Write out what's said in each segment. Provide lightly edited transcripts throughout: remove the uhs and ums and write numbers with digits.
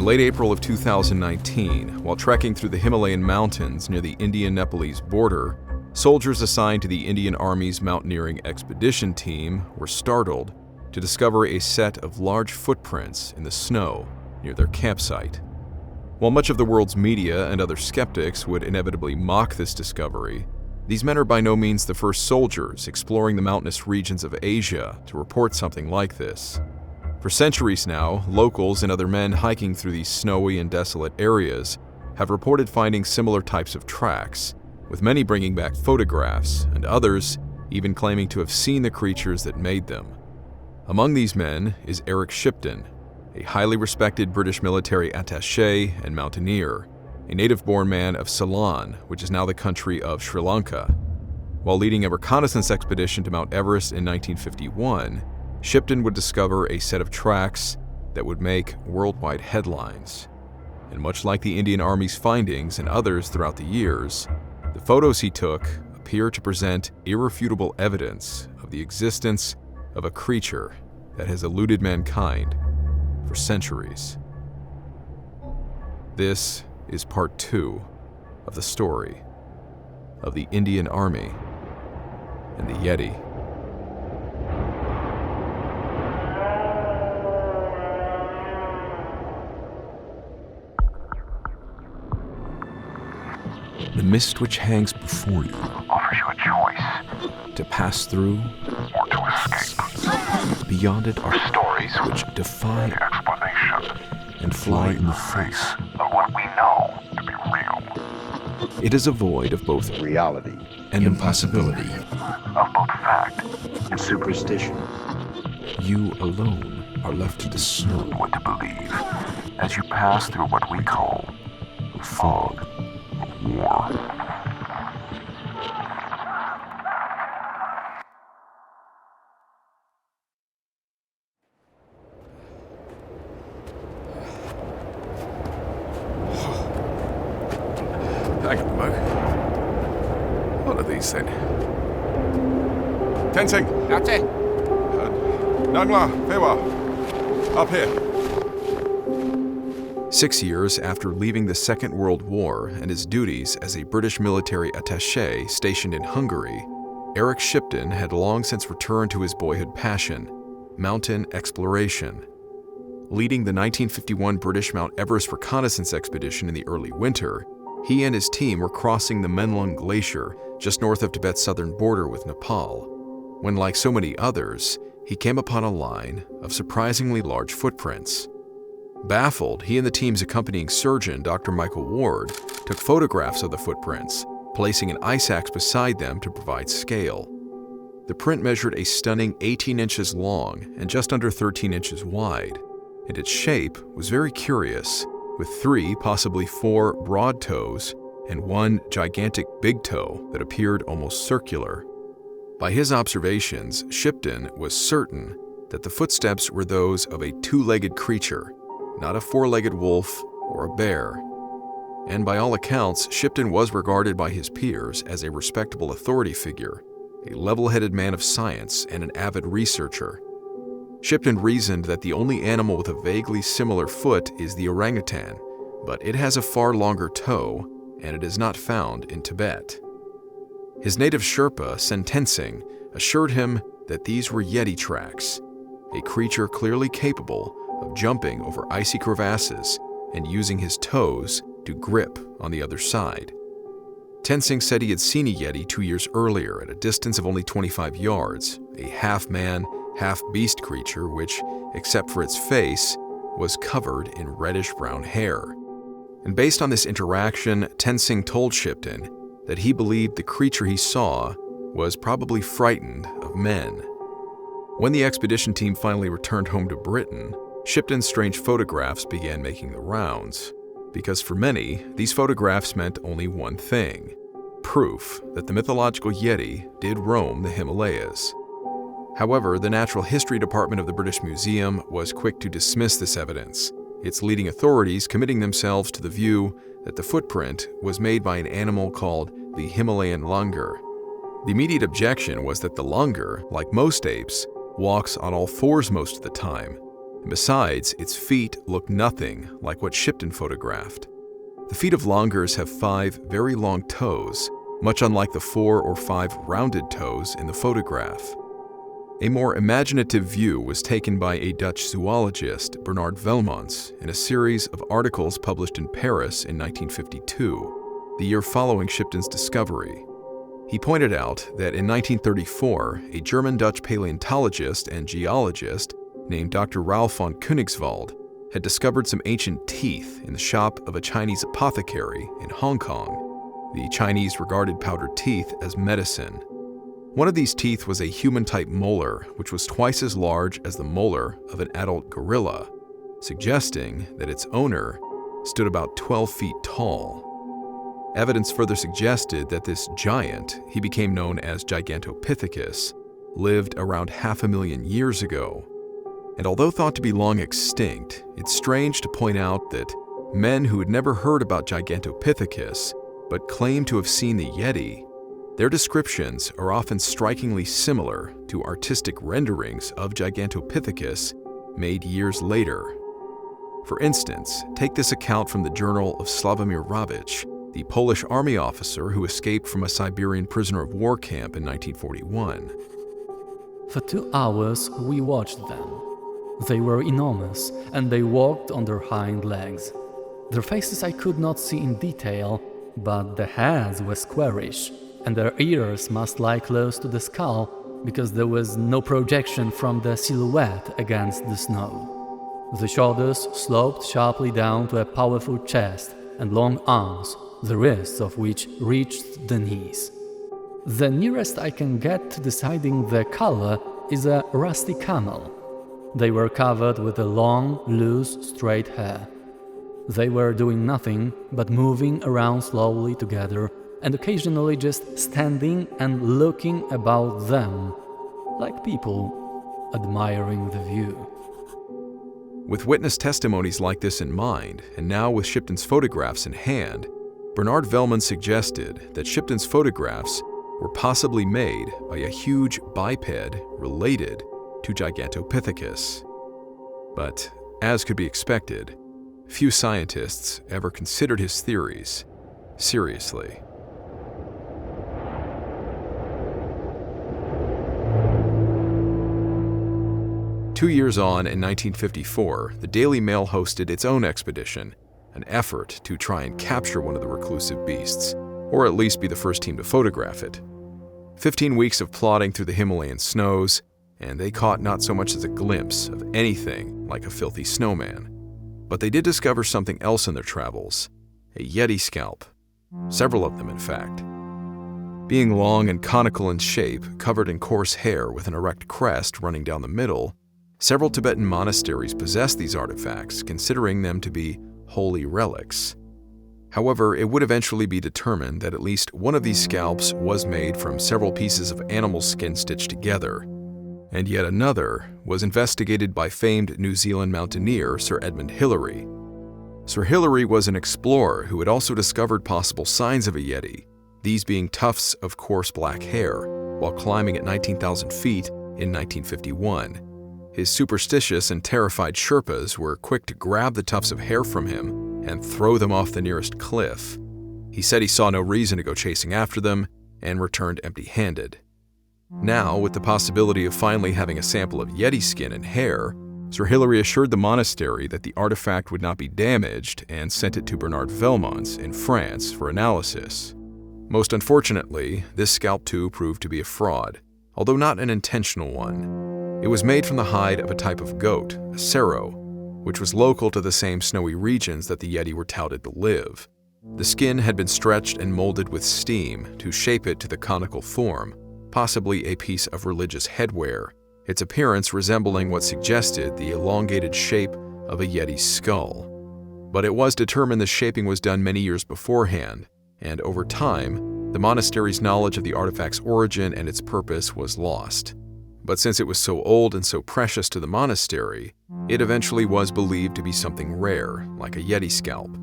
late April of 2019, while trekking through the Himalayan mountains near the Indian-Nepalese border, soldiers assigned to the Indian Army's mountaineering expedition team were startled to discover a set of large footprints in the snow near their campsite. While much of the world's media and other skeptics would inevitably mock this discovery, these men are by no means the first soldiers exploring the mountainous regions of Asia to report something like this. For centuries now, locals and other men hiking through these snowy and desolate areas have reported finding similar types of tracks, with many bringing back photographs and others even claiming to have seen the creatures that made them. Among these men is Eric Shipton, a highly respected British military attaché and mountaineer, a native-born man of Ceylon, which is now the country of Sri Lanka. While leading a reconnaissance expedition to Mount Everest in 1951, Shipton would discover a set of tracks that would make worldwide headlines. And much like the Indian Army's findings and others throughout the years, the photos he took appear to present irrefutable evidence of the existence of a creature that has eluded mankind for centuries. This is part 2 of the story of the Indian Army and the Yeti. The mist which hangs before you offers you a choice to pass through or to escape. Beyond it are Stories which defy explanation and fly in the face of what we know to be real, It is a void of both reality and impossibility. of both fact and superstition. You alone are left to discern what to believe as you pass through what we call the fog of war. Hang on, Mo. What are these then? Tenzing! That's Nangla, Fewa. Up here. 6 years after leaving the Second World War and his duties as a British military attaché stationed in Hungary, Eric Shipton had long since returned to his boyhood passion, mountain exploration. Leading the 1951 British Mount Everest reconnaissance expedition in the early winter, he and his team were crossing the Menlung Glacier just north of Tibet's southern border with Nepal, when, like so many others, he came upon a line of surprisingly large footprints. Baffled, he and the team's accompanying surgeon, Dr. Michael Ward, took photographs of the footprints, placing an ice axe beside them to provide scale. The print measured a stunning 18 inches long and just under 13 inches wide, and its shape was very curious, with 3, possibly 4 broad toes and 1 gigantic big toe that appeared almost circular. By his observations, Shipton was certain that the footsteps were those of a 2-legged creature, not a 4-legged wolf or a bear. And by all accounts, Shipton was regarded by his peers as a respectable authority figure, a level-headed man of science and an avid researcher. Shipton reasoned that the only animal with a vaguely similar foot is the orangutan, but it has a far longer toe, and it is not found in Tibet. His native Sherpa, Sen Tenzing, assured him that these were Yeti tracks, a creature clearly capable of jumping over icy crevasses and using his toes to grip on the other side. Tenzing said he had seen a Yeti 2 years earlier at a distance of only 25 yards, a half-man, half-beast creature which, except for its face, was covered in reddish-brown hair. And based on this interaction, Tenzing told Shipton that he believed the creature he saw was probably frightened of men. When the expedition team finally returned home to Britain, Shipton's strange photographs began making the rounds, because for many, these photographs meant only one thing: proof that the mythological Yeti did roam the Himalayas. However, the Natural History Department of the British Museum was quick to dismiss this evidence, its leading authorities committing themselves to the view that the footprint was made by an animal called the Himalayan langur. The immediate objection was that the langur, like most apes, walks on all fours most of the time, Besides, its feet look nothing like what Shipton photographed. The feet of Longers have 5 very long toes, much unlike the 4 or 5 rounded toes in the photograph. A more imaginative view was taken by a Dutch zoologist, Bernard Velmans, in a series of articles published in Paris in 1952, the year following Shipton's discovery. He pointed out that in 1934, a German-Dutch paleontologist and geologist named Dr. Ralph von Koenigswald had discovered some ancient teeth in the shop of a Chinese apothecary in Hong Kong. The Chinese regarded powdered teeth as medicine. One of these teeth was a human-type molar, which was twice as large as the molar of an adult gorilla, suggesting that its owner stood about 12 feet tall. Evidence further suggested that this giant, he became known as Gigantopithecus, lived around 500,000 years ago. And although thought to be long extinct, it's strange to point out that men who had never heard about Gigantopithecus but claimed to have seen the Yeti, their descriptions are often strikingly similar to artistic renderings of Gigantopithecus made years later. For instance, take this account from the journal of Sławomir Rawicz, the Polish army officer who escaped from a Siberian prisoner of war camp in 1941. For 2 hours we watched them. They were enormous, and they walked on their hind legs. Their faces I could not see in detail, but the heads were squarish, and their ears must lie close to the skull because there was no projection from the silhouette against the snow. The shoulders sloped sharply down to a powerful chest and long arms, the wrists of which reached the knees. The nearest I can get to deciding the color is a rusty camel. They were covered with a long, loose, straight hair. They were doing nothing but moving around slowly together and occasionally just standing and looking about them, like people admiring the view. With witness testimonies like this in mind, and now with Shipton's photographs in hand, Bernard Velmans suggested that Shipton's photographs were possibly made by a huge biped related to Gigantopithecus. But, as could be expected, few scientists ever considered his theories seriously. Two years on, in 1954, the Daily Mail hosted its own expedition, an effort to try and capture one of the reclusive beasts, or at least be the first team to photograph it. 15 weeks of plodding through the Himalayan snows, and they caught not so much as a glimpse of anything like a filthy snowman. But they did discover something else in their travels, a Yeti scalp. Several of them, in fact. Being long and conical in shape, covered in coarse hair with an erect crest running down the middle, several Tibetan monasteries possess these artifacts, considering them to be holy relics. However, it would eventually be determined that at least one of these scalps was made from several pieces of animal skin stitched together, and yet another was investigated by famed New Zealand mountaineer Sir Edmund Hillary. Sir Hillary was an explorer who had also discovered possible signs of a Yeti, these being tufts of coarse black hair, while climbing at 19,000 feet in 1951. His superstitious and terrified Sherpas were quick to grab the tufts of hair from him and throw them off the nearest cliff. He said he saw no reason to go chasing after them and returned empty-handed. Now, with the possibility of finally having a sample of Yeti skin and hair, Sir Hillary assured the monastery that the artifact would not be damaged and sent it to Bernard Velmans in France for analysis. Most unfortunately, this scalp too proved to be a fraud, although not an intentional one. It was made from the hide of a type of goat, a serow, which was local to the same snowy regions that the Yeti were touted to live. The skin had been stretched and molded with steam to shape it to the conical form, possibly a piece of religious headwear, its appearance resembling what suggested the elongated shape of a Yeti's skull. But it was determined the shaping was done many years beforehand, and over time, the monastery's knowledge of the artifact's origin and its purpose was lost. But since it was so old and so precious to the monastery, it eventually was believed to be something rare, like a Yeti scalp.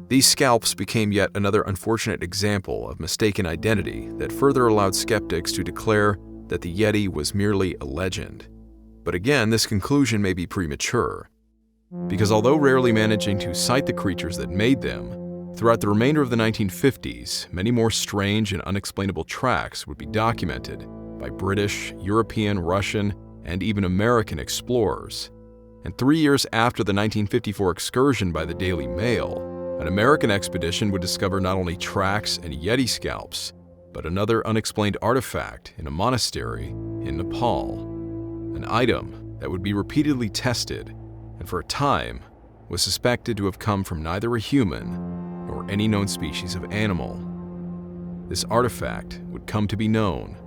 These scalps became yet another unfortunate example of mistaken identity that further allowed skeptics to declare that the Yeti was merely a legend. But again, this conclusion may be premature, because although rarely managing to cite the creatures that made them, throughout the remainder of the 1950s, many more strange and unexplainable tracks would be documented by British, European, Russian, and even American explorers. And 3 years after the 1954 excursion by the Daily Mail, an American expedition would discover not only tracks and Yeti scalps, but another unexplained artifact in a monastery in Nepal. An item that would be repeatedly tested and for a time was suspected to have come from neither a human nor any known species of animal. This artifact would come to be known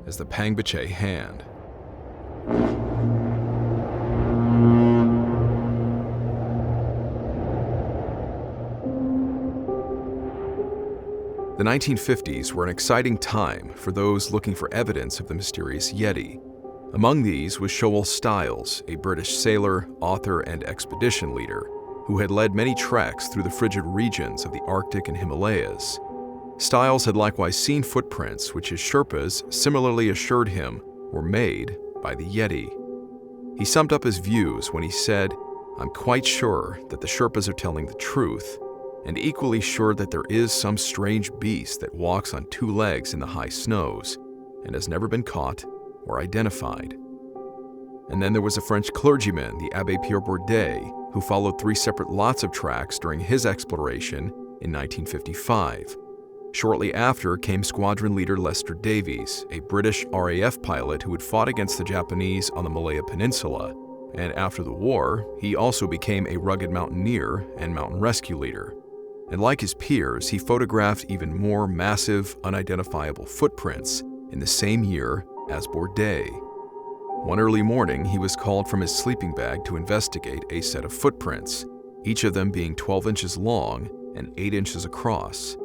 as the Pangbache Hand. The 1950s were an exciting time for those looking for evidence of the mysterious Yeti. Among these was Shoal Stiles, a British sailor, author, and expedition leader who had led many treks through the frigid regions of the Arctic and Himalayas. Stiles had likewise seen footprints which his Sherpas similarly assured him were made by the Yeti. He summed up his views when he said, "I'm quite sure that the Sherpas are telling the truth, and equally sure that there is some strange beast that walks on 2 legs in the high snows and has never been caught or identified." And then there was a French clergyman, the Abbé Pierre Bourdet, who followed 3 separate lots of tracks during his exploration in 1955. Shortly after came squadron leader Lester Davies, a British RAF pilot who had fought against the Japanese on the Malaya Peninsula, and after the war, he also became a rugged mountaineer and mountain rescue leader. And like his peers, he photographed even more massive, unidentifiable footprints in the same year as Bourdet. One early morning, he was called from his sleeping bag to investigate a set of footprints, each of them being 12 inches long and 8 inches across.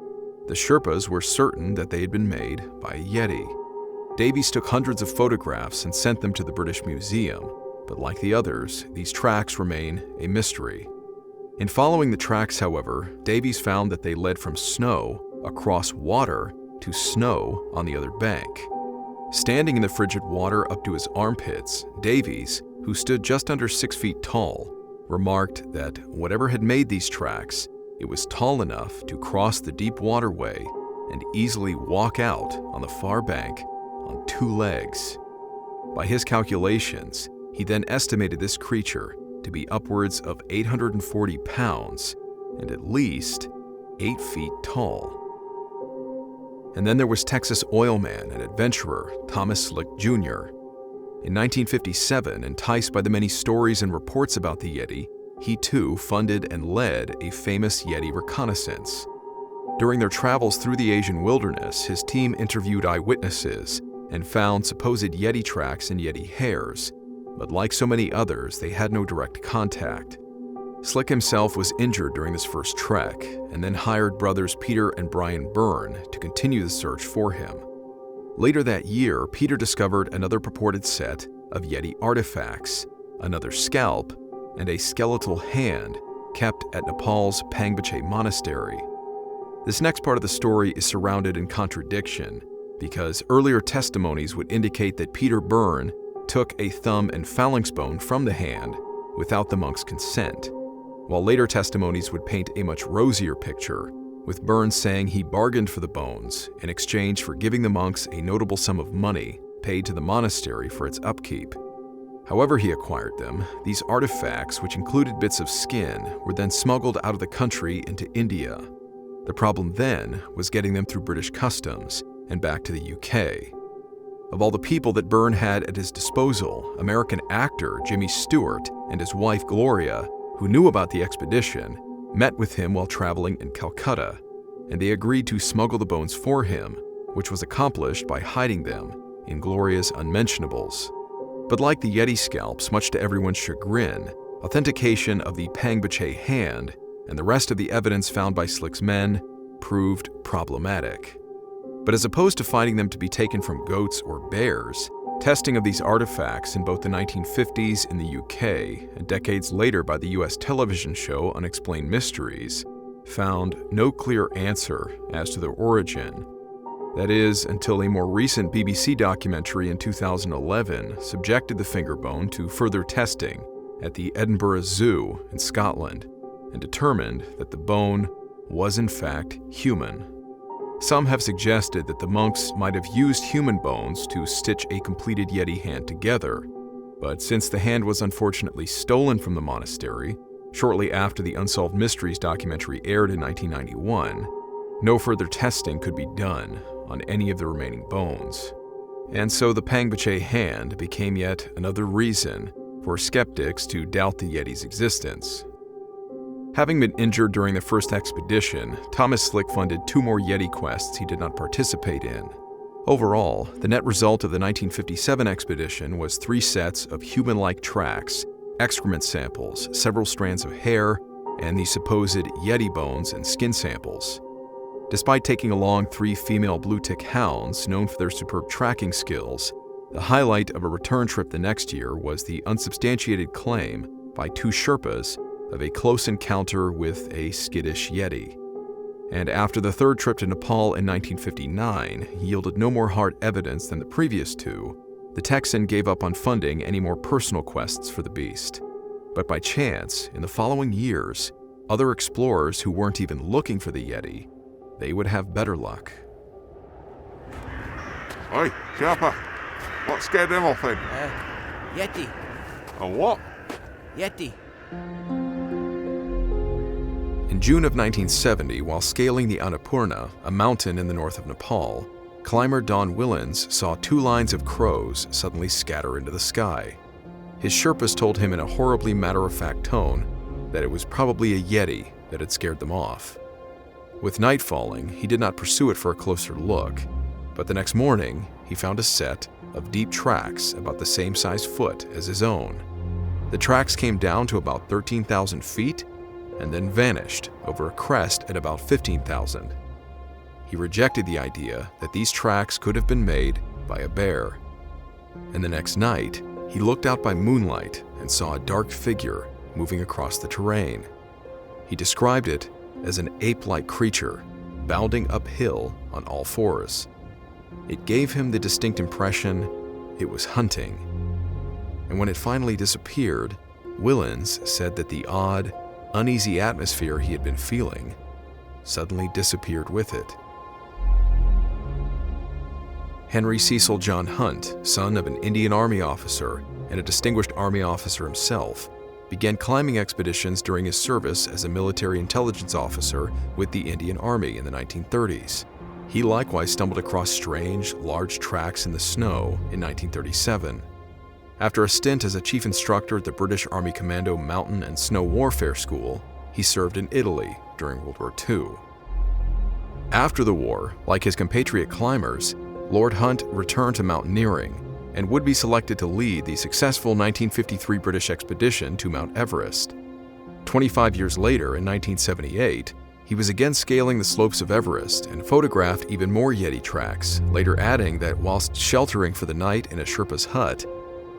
The Sherpas were certain that they had been made by a Yeti. Davies took hundreds of photographs and sent them to the British Museum, but like the others, these tracks remain a mystery. In following the tracks, however, Davies found that they led from snow across water to snow on the other bank. Standing in the frigid water up to his armpits, Davies, who stood just under 6 feet tall, remarked that whatever had made these tracks, it was tall enough to cross the deep waterway and easily walk out on the far bank on 2 legs. By his calculations, he then estimated this creature to be upwards of 840 pounds and at least 8 feet tall. And then there was Texas oil man and adventurer Thomas Slick Jr. In 1957, enticed by the many stories and reports about the Yeti, he too funded and led a famous Yeti reconnaissance. During their travels through the Asian wilderness, his team interviewed eyewitnesses and found supposed Yeti tracks and Yeti hairs, but like so many others, they had no direct contact. Slick himself was injured during this first trek, and then hired brothers Peter and Brian Byrne to continue the search for him. Later that year, Peter discovered another purported set of Yeti artifacts, another scalp, and a skeletal hand kept at Nepal's Pangbache Monastery. This next part of the story is surrounded in contradiction, because earlier testimonies would indicate that Peter Byrne took a thumb and phalanx bone from the hand without the monk's consent, while later testimonies would paint a much rosier picture, with Byrne saying he bargained for the bones in exchange for giving the monks a notable sum of money paid to the monastery for its upkeep. However he acquired them, these artifacts, which included bits of skin, were then smuggled out of the country into India. The problem then was getting them through British customs and back to the UK. Of all the people that Byrne had at his disposal, American actor Jimmy Stewart and his wife Gloria, who knew about the expedition, met with him while traveling in Calcutta, and they agreed to smuggle the bones for him, which was accomplished by hiding them in Gloria's unmentionables. But like the Yeti scalps, much to everyone's chagrin, authentication of the Pangbache hand and the rest of the evidence found by Slick's men proved problematic. But as opposed to finding them to be taken from goats or bears, testing of these artifacts in both the 1950s in the UK and decades later by the US television show Unexplained Mysteries found no clear answer as to their origin. That is, until a more recent BBC documentary in 2011 subjected the finger bone to further testing at the Edinburgh Zoo in Scotland and determined that the bone was in fact human. Some have suggested that the monks might have used human bones to stitch a completed Yeti hand together, but since the hand was unfortunately stolen from the monastery shortly after the Unsolved Mysteries documentary aired in 1991, no further testing could be done on any of the remaining bones. And so the Pangbache hand became yet another reason for skeptics to doubt the Yeti's existence. Having been injured during the first expedition, Thomas Slick funded 2 more Yeti quests he did not participate in. Overall, the net result of the 1957 expedition was 3 sets of human-like tracks, excrement samples, several strands of hair, and the supposed Yeti bones and skin samples. Despite taking along 3 female blue-tick hounds known for their superb tracking skills, the highlight of a return trip the next year was the unsubstantiated claim by 2 Sherpas of a close encounter with a skittish Yeti. And after the 3rd trip to Nepal in 1959 yielded no more hard evidence than the previous 2, the Texan gave up on funding any more personal quests for the beast. But by chance, in the following years, other explorers who weren't even looking for the Yeti, they would have better luck. Oi, Sherpa, what scared them off then? Yeti. A what? Yeti. In June of 1970, while scaling the Annapurna, a mountain in the north of Nepal, climber Don Willens saw 2 lines of crows suddenly scatter into the sky. His Sherpas told him in a horribly matter-of-fact tone that it was probably a Yeti that had scared them off. With night falling, he did not pursue it for a closer look, but the next morning, he found a set of deep tracks about the same size foot as his own. The tracks came down to about 13,000 feet and then vanished over a crest at about 15,000. He rejected the idea that these tracks could have been made by a bear. And the next night, he looked out by moonlight and saw a dark figure moving across the terrain. He described it as an ape-like creature bounding uphill on all 4s. It gave him the distinct impression it was hunting. And when it finally disappeared, Willens said that the odd, uneasy atmosphere he had been feeling suddenly disappeared with it. Henry Cecil John Hunt, son of an Indian Army officer and a distinguished Army officer himself, began climbing expeditions during his service as a military intelligence officer with the Indian Army in the 1930s. He likewise stumbled across strange, large tracks in the snow in 1937. After a stint as a chief instructor at the British Army Commando Mountain and Snow Warfare School, he served in Italy during World War II. After the war, like his compatriot climbers, Lord Hunt returned to mountaineering and would be selected to lead the successful 1953 British expedition to Mount Everest. 25 years later, in 1978, he was again scaling the slopes of Everest and photographed even more Yeti tracks, later adding that whilst sheltering for the night in a Sherpa's hut,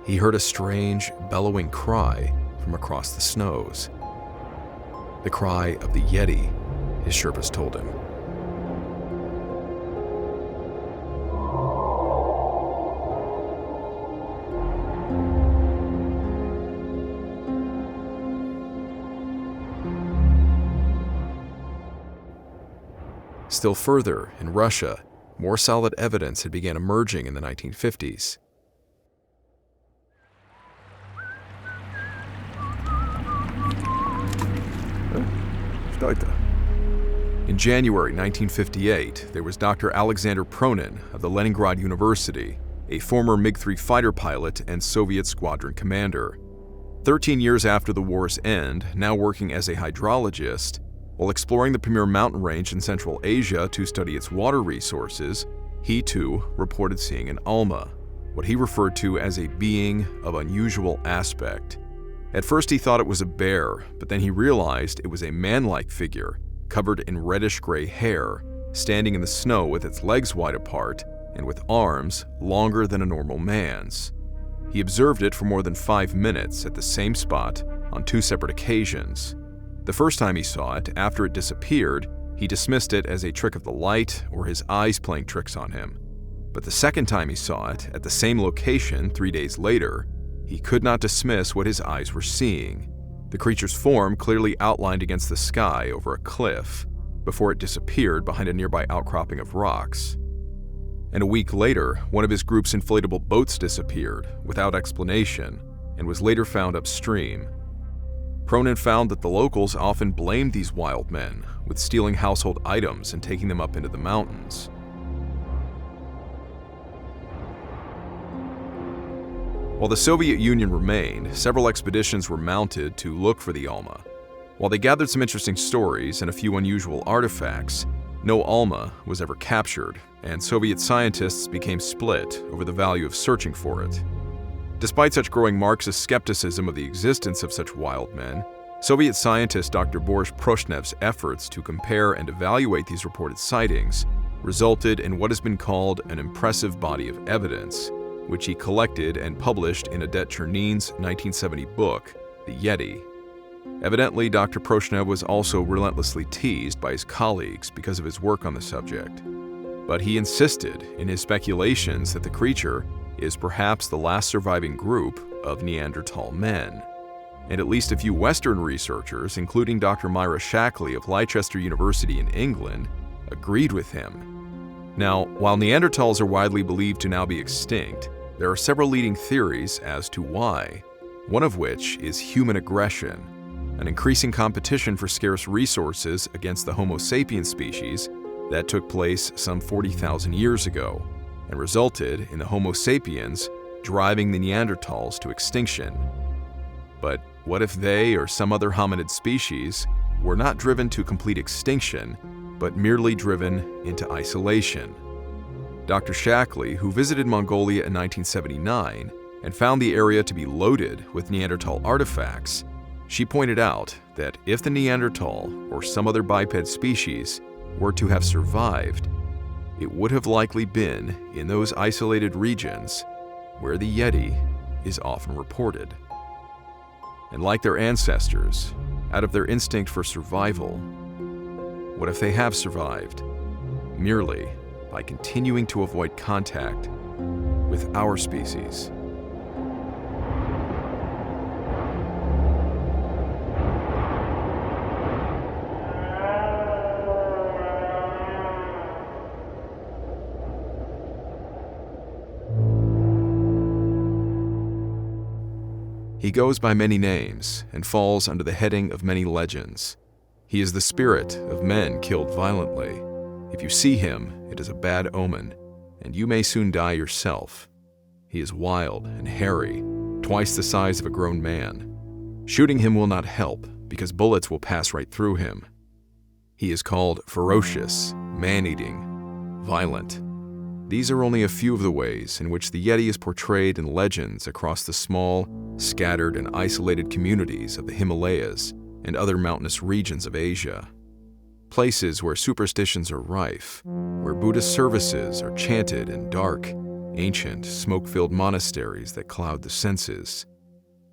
he heard a strange, bellowing cry from across the snows. The cry of the Yeti, his Sherpas told him. Still further, in Russia, more solid evidence had begun emerging in the 1950s. In January 1958, there was Dr. Alexander Pronin of the Leningrad University, a former MiG-3 fighter pilot and Soviet squadron commander. 13 years after the war's end, now working as a hydrologist, while exploring the Pamir mountain range in Central Asia to study its water resources, he too reported seeing an Alma, what he referred to as a being of unusual aspect. At first he thought it was a bear, but then he realized it was a man-like figure, covered in reddish-gray hair, standing in the snow with its legs wide apart and with arms longer than a normal man's. He observed it for more than 5 minutes at the same spot on 2 separate occasions. The first time he saw it, after it disappeared, He dismissed it as a trick of the light or his eyes playing tricks on him. But the second time he saw it, at the same location 3 days later, he could not dismiss what his eyes were seeing. The creature's form clearly outlined against the sky over a cliff, before it disappeared behind a nearby outcropping of rocks. And a week later, one of his group's inflatable boats disappeared, without explanation, and was later found upstream. Cronin found that the locals often blamed these wild men, with stealing household items and taking them up into the mountains. While the Soviet Union remained, several expeditions were mounted to look for the Alma. While they gathered some interesting stories and a few unusual artifacts, no Alma was ever captured, and Soviet scientists became split over the value of searching for it. Despite such growing Marxist skepticism of the existence of such wild men, Soviet scientist Dr. Boris Proshnev's efforts to compare and evaluate these reported sightings resulted in what has been called an impressive body of evidence, which he collected and published in Odette Chernin's 1970 book, The Yeti. Evidently, Dr. Proshnev was also relentlessly teased by his colleagues because of his work on the subject. But he insisted in his speculations that the creature is perhaps the last surviving group of Neanderthal men. And at least a few Western researchers, including Dr. Myra Shackley of Leicester University in England, agreed with him. Now, while Neanderthals are widely believed to now be extinct, there are several leading theories as to why, one of which is human aggression, an increasing competition for scarce resources against the Homo sapiens species that took place some 40,000 years ago and resulted in the Homo sapiens driving the Neanderthals to extinction. But what if they or some other hominid species were not driven to complete extinction, but merely driven into isolation? Dr. Shackley, who visited Mongolia in 1979 and found the area to be loaded with Neanderthal artifacts, she pointed out that if the Neanderthal or some other biped species were to have survived, it would have likely been in those isolated regions where the Yeti is often reported. And like their ancestors, out of their instinct for survival, what if they have survived merely by continuing to avoid contact with our species? He goes by many names and falls under the heading of many legends. He is the spirit of men killed violently. If you see him, it is a bad omen, and you may soon die yourself. He is wild and hairy, twice the size of a grown man. Shooting him will not help, because bullets will pass right through him. He is called ferocious, man-eating, violent. These are only a few of the ways in which the Yeti is portrayed in legends across the small, scattered, and isolated communities of the Himalayas and other mountainous regions of Asia. Places where superstitions are rife, where Buddhist services are chanted in dark, ancient, smoke-filled monasteries that cloud the senses.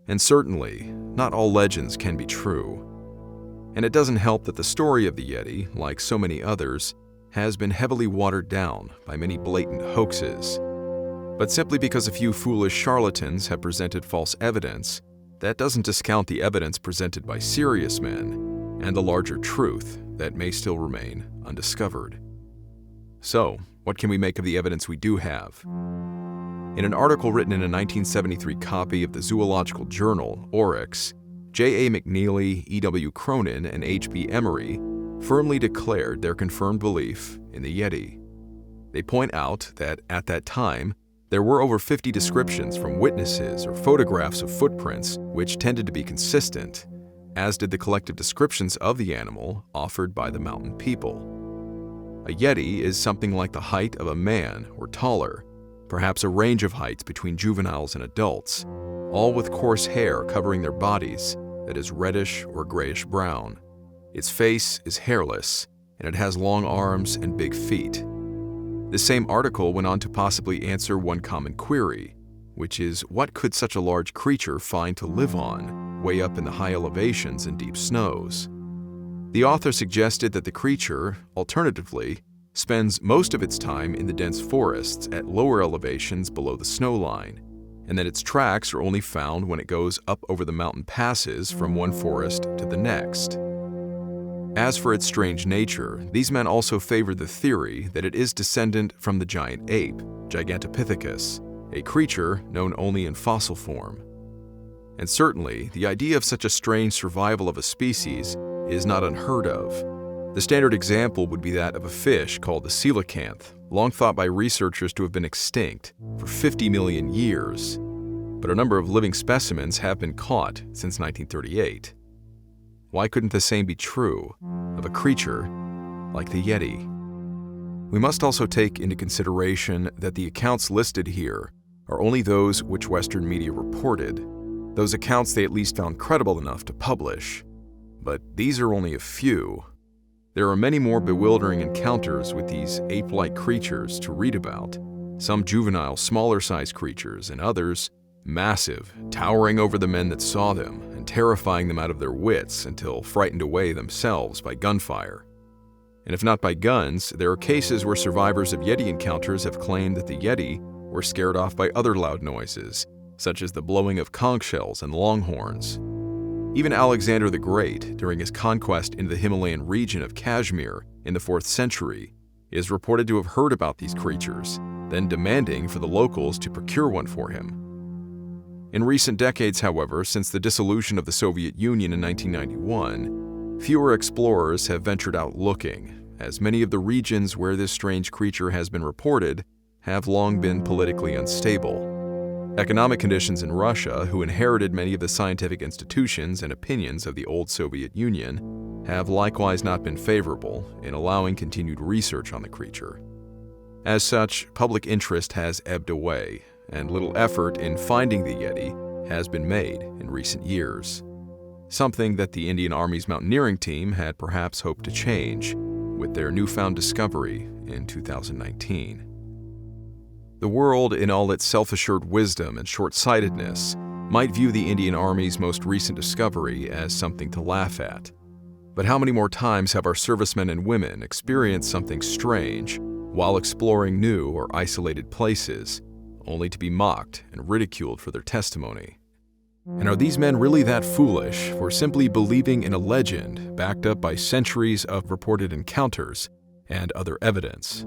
And certainly, not all legends can be true. And it doesn't help that the story of the Yeti, like so many others, has been heavily watered down by many blatant hoaxes. But simply because a few foolish charlatans have presented false evidence, that doesn't discount the evidence presented by serious men and the larger truth that may still remain undiscovered. So, what can we make of the evidence we do have? In an article written in a 1973 copy of the Zoological Journal, Oryx, J.A. McNeely, E.W. Cronin, and H.B. Emery firmly declared their confirmed belief in the Yeti. They point out that at that time, there were over 50 descriptions from witnesses or photographs of footprints which tended to be consistent, as did the collective descriptions of the animal offered by the mountain people. A Yeti is something like the height of a man or taller, perhaps a range of heights between juveniles and adults, all with coarse hair covering their bodies that is reddish or grayish brown. Its face is hairless, and it has long arms and big feet. This same article went on to possibly answer one common query, which is what could such a large creature find to live on, way up in the high elevations and deep snows? The author suggested that the creature, alternatively, spends most of its time in the dense forests at lower elevations below the snow line, and that its tracks are only found when it goes up over the mountain passes from one forest to the next. As for its strange nature, these men also favored the theory that it is descendant from the giant ape, Gigantopithecus, a creature known only in fossil form. And certainly, the idea of such a strange survival of a species is not unheard of. The standard example would be that of a fish called the coelacanth, long thought by researchers to have been extinct for 50 million years, but a number of living specimens have been caught since 1938. Why couldn't the same be true of a creature like the Yeti? We must also take into consideration that the accounts listed here are only those which Western media reported, those accounts they at least found credible enough to publish. But these are only a few. There are many more bewildering encounters with these ape-like creatures to read about, some juvenile, smaller-sized creatures, and others massive, towering over the men that saw them and terrifying them out of their wits until frightened away themselves by gunfire. And if not by guns, there are cases where survivors of Yeti encounters have claimed that the Yeti were scared off by other loud noises, such as the blowing of conch shells and longhorns. Even Alexander the Great, during his conquest into the Himalayan region of Kashmir in the 4th century, is reported to have heard about these creatures, then demanding for the locals to procure one for him. In recent decades, however, since the dissolution of the Soviet Union in 1991, fewer explorers have ventured out looking, as many of the regions where this strange creature has been reported have long been politically unstable. Economic conditions in Russia, who inherited many of the scientific institutions and opinions of the old Soviet Union, have likewise not been favorable in allowing continued research on the creature. As such, public interest has ebbed away, and little effort in finding the Yeti has been made in recent years, something that the Indian Army's mountaineering team had perhaps hoped to change with their newfound discovery in 2019. The world, in all its self-assured wisdom and short-sightedness, might view the Indian Army's most recent discovery as something to laugh at. But how many more times have our servicemen and women experienced something strange while exploring new or isolated places, only to be mocked and ridiculed for their testimony? And are these men really that foolish for simply believing in a legend backed up by centuries of reported encounters and other evidence?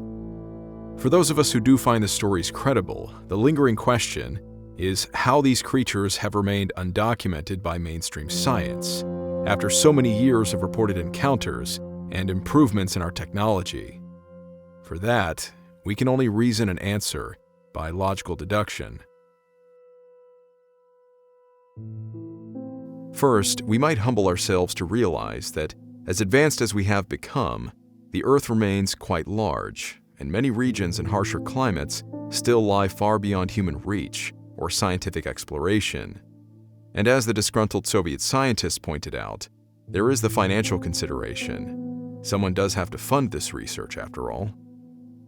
For those of us who do find the stories credible, the lingering question is how these creatures have remained undocumented by mainstream science after so many years of reported encounters and improvements in our technology. For that, we can only reason and answer by logical deduction. First, we might humble ourselves to realize that, as advanced as we have become, the Earth remains quite large, and many regions and harsher climates still lie far beyond human reach or scientific exploration. And as the disgruntled Soviet scientists pointed out, there is the financial consideration. Someone does have to fund this research, after all.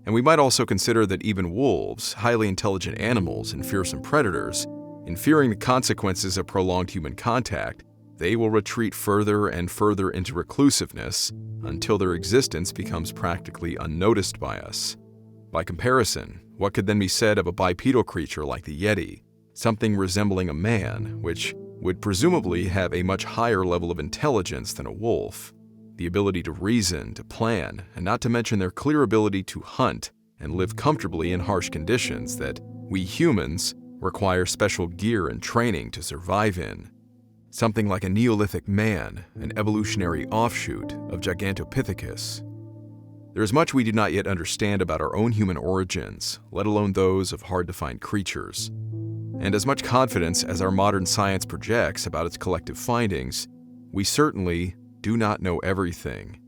And we might also consider that even wolves, highly intelligent animals and fearsome predators, in fearing the consequences of prolonged human contact, they will retreat further and further into reclusiveness until their existence becomes practically unnoticed by us. By comparison, what could then be said of a bipedal creature like the Yeti, something resembling a man, which would presumably have a much higher level of intelligence than a wolf, the ability to reason, to plan, and not to mention their clear ability to hunt and live comfortably in harsh conditions that we humans require special gear and training to survive in. Something like a Neolithic man, an evolutionary offshoot of Gigantopithecus. There is much we do not yet understand about our own human origins, let alone those of hard-to-find creatures. And as much confidence as our modern science projects about its collective findings, we certainly do not know everything.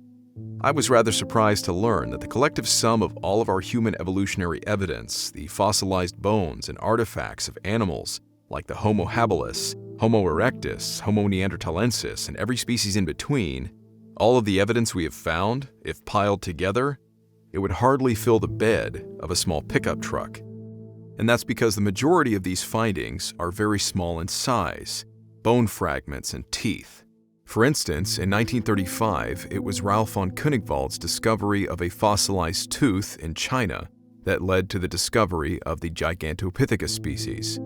I was rather surprised to learn that the collective sum of all of our human evolutionary evidence, the fossilized bones and artifacts of animals like the Homo habilis, Homo erectus, Homo neanderthalensis, and every species in between, all of the evidence we have found, if piled together, it would hardly fill the bed of a small pickup truck. And that's because the majority of these findings are very small in size, bone fragments and teeth, For instance, in 1935, it was Ralph von Koenigwald's discovery of a fossilized tooth in China that led to the discovery of the Gigantopithecus species.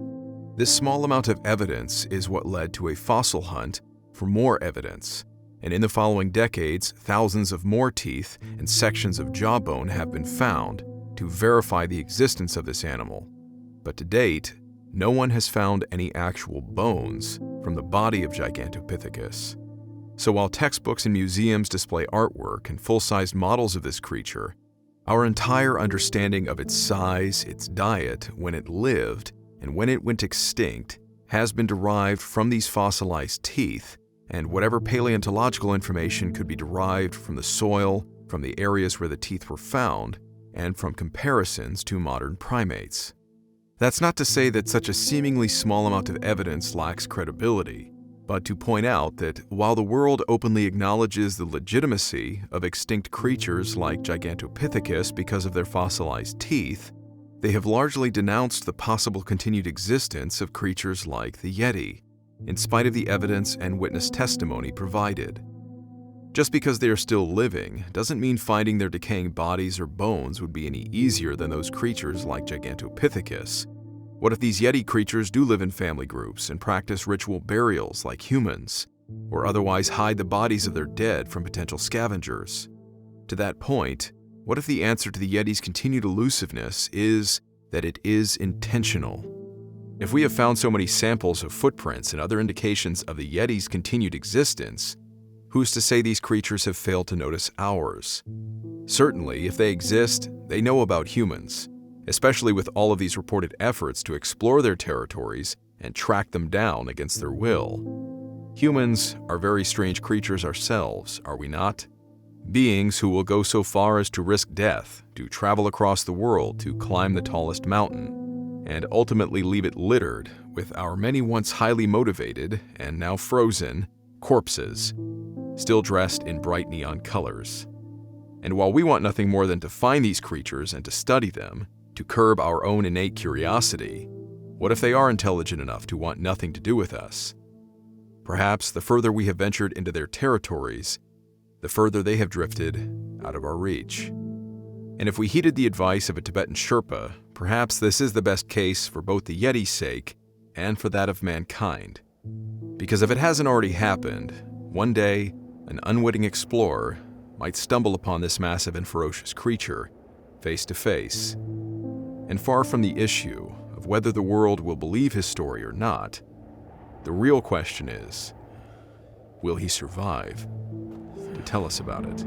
This small amount of evidence is what led to a fossil hunt for more evidence, and in the following decades, thousands of more teeth and sections of jawbone have been found to verify the existence of this animal. But to date, no one has found any actual bones from the body of Gigantopithecus. So while textbooks and museums display artwork and full-sized models of this creature, our entire understanding of its size, its diet, when it lived, and when it went extinct has been derived from these fossilized teeth, and whatever paleontological information could be derived from the soil, from the areas where the teeth were found, and from comparisons to modern primates. That's not to say that such a seemingly small amount of evidence lacks credibility, but to point out that while the world openly acknowledges the legitimacy of extinct creatures like Gigantopithecus because of their fossilized teeth, they have largely denounced the possible continued existence of creatures like the Yeti, in spite of the evidence and witness testimony provided. Just because they are still living doesn't mean finding their decaying bodies or bones would be any easier than those creatures like Gigantopithecus. What if these Yeti creatures do live in family groups and practice ritual burials like humans, or otherwise hide the bodies of their dead from potential scavengers? To that point, what if the answer to the Yeti's continued elusiveness is that it is intentional? If we have found so many samples of footprints and other indications of the Yeti's continued existence, who's to say these creatures have failed to notice ours? Certainly, if they exist, they know about humans, especially with all of these reported efforts to explore their territories and track them down against their will. Humans are very strange creatures ourselves, are we not? Beings who will go so far as to risk death, to travel across the world to climb the tallest mountain, and ultimately leave it littered with our many once highly motivated, and now frozen, corpses, still dressed in bright neon colors. And while we want nothing more than to find these creatures and to study them, to curb our own innate curiosity, what if they are intelligent enough to want nothing to do with us? Perhaps the further we have ventured into their territories, the further they have drifted out of our reach. And if we heeded the advice of a Tibetan Sherpa, perhaps this is the best case for both the Yeti's sake and for that of mankind. Because if it hasn't already happened, one day, an unwitting explorer might stumble upon this massive and ferocious creature face to face. And far from the issue of whether the world will believe his story or not, the real question is, will he survive to tell us about it?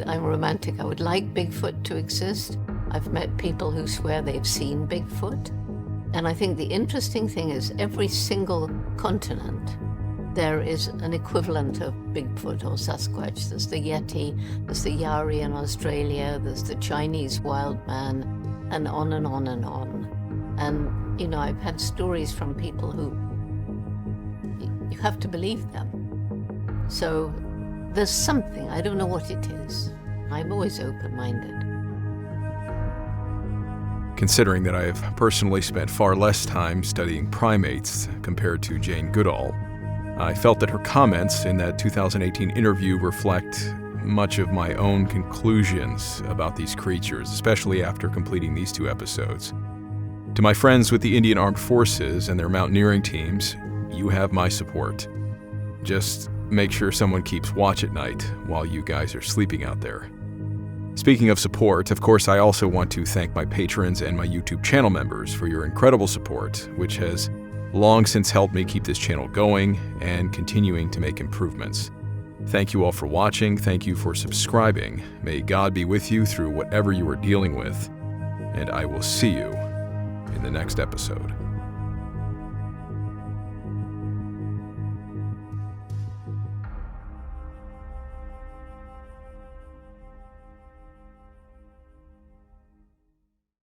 I'm romantic. I would like Bigfoot to exist. I've met people who swear they've seen Bigfoot. And I think the interesting thing is every single continent, there is an equivalent of Bigfoot or Sasquatch. There's the Yeti, there's the Yari in Australia, there's the Chinese wild man, and on and on and on. And, you know, I've had stories from people who, you have to believe them. So there's something, I don't know what it is. I'm always open-minded. Considering that I have personally spent far less time studying primates compared to Jane Goodall, I felt that her comments in that 2018 interview reflect much of my own conclusions about these creatures, especially after completing these 2 episodes. To my friends with the Indian Armed Forces and their mountaineering teams, you have my support. Just make sure someone keeps watch at night while you guys are sleeping out there. Speaking of support, of course, I also want to thank my patrons and my YouTube channel members for your incredible support, which has long since helped me keep this channel going and continuing to make improvements. Thank you all for watching. Thank you for subscribing. May God be with you through whatever you are dealing with, and I will see you in the next episode.